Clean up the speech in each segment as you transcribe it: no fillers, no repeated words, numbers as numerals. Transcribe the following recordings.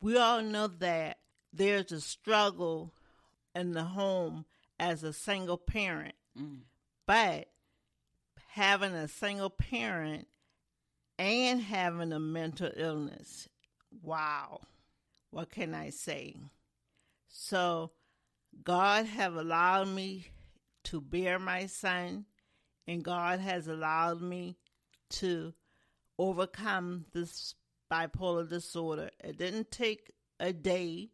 we all know that there's a struggle in the home as a single parent. But having a single parent and having a mental illness, wow, what can I say? So God have allowed me to bear my son, and God has allowed me to overcome this bipolar disorder. It didn't take a day,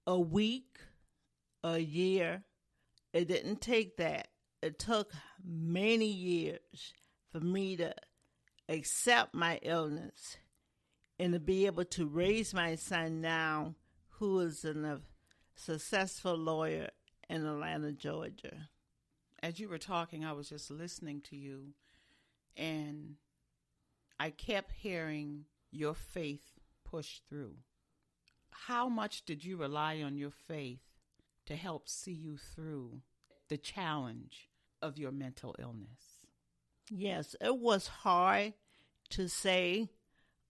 a week, a year. It didn't take that. It took many years for me to accept my illness and to be able to raise my son now, who is a successful lawyer in Atlanta, Georgia. As you were talking, I was just listening to you, and I kept hearing your faith push through. How much did you rely on your faith to help see you through the challenge of your mental illness? Yes, it was hard to say,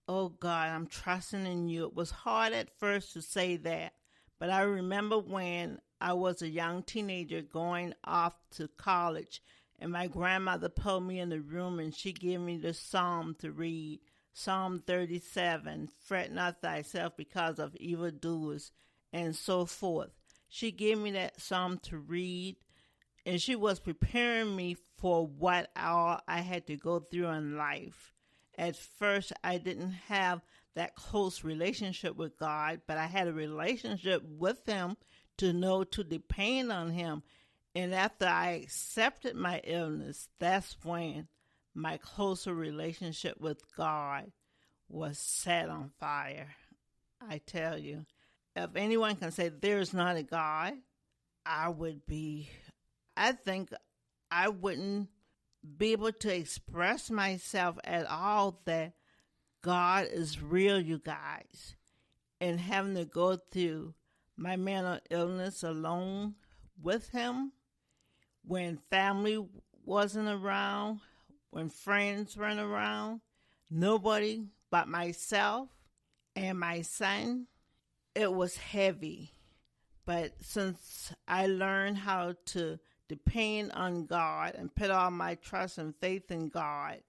oh God, I'm trusting in you. It was hard at first to say that, but I remember when I was a young teenager going off to college, and my grandmother put me in the room and she gave me the psalm to read, Psalm 37, fret not thyself because of evildoers, and so forth. She gave me that psalm to read, and she was preparing me for what all I had to go through in life. At first, I didn't have that close relationship with God, but I had a relationship with Him to know to depend on Him. And after I accepted my illness, that's when my closer relationship with God was set on fire. I tell you, if anyone can say there's not a God, I think I wouldn't be able to express myself at all that God is real, you guys. And having to go through my mental illness alone with Him, when family wasn't around, when friends weren't around, nobody but myself and my son, it was heavy. But since I learned how to depend on God and put all my trust and faith in God,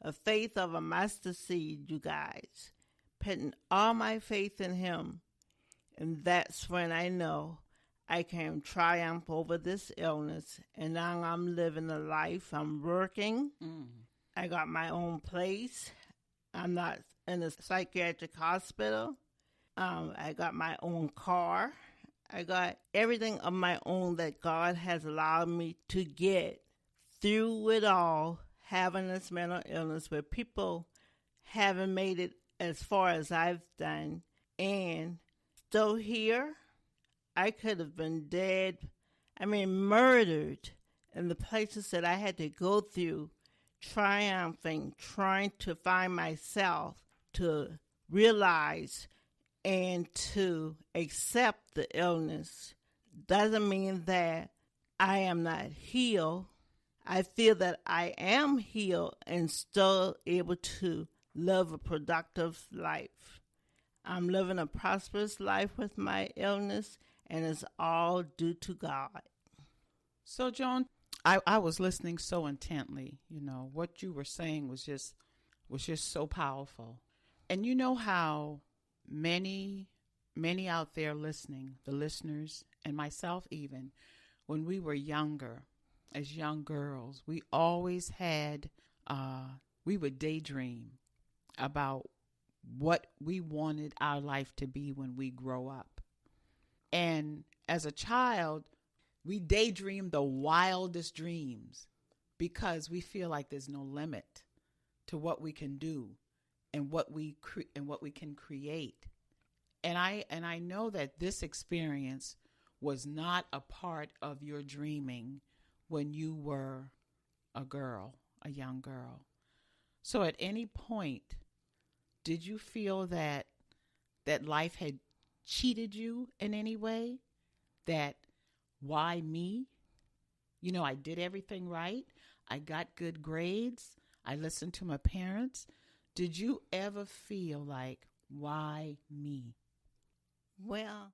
a faith of a mustard seed, you guys, putting all my faith in Him, and that's when I know I can triumph over this illness. And now I'm living a life. I'm working. I got my own place. I'm not in a psychiatric hospital. I got my own car. I got everything of my own that God has allowed me to get through it all, having this mental illness where people haven't made it as far as I've done. And still here, I could have been dead, murdered in the places that I had to go through, triumphing, trying to find myself, to realize and to accept the illness. Doesn't mean that I am not healed. I feel that I am healed and still able to live a productive life. I'm living a prosperous life with my illness, and it's all due to God. So, Joan, I was listening so intently. You know, what you were saying was just so powerful. And you know how many out there listening, the listeners and myself even, when we were younger, as young girls, we always had, we would daydream about what we wanted our life to be when we grow up. And as a child, we daydream the wildest dreams because we feel like there's no limit to what we can do and what we can create. And I know that this experience was not a part of your dreaming when you were a young girl. So at any point, did you feel that life had cheated you in any way? That why me? You know, I did everything right. I got good grades. I listened to my parents. Did you ever feel like, why me? Well,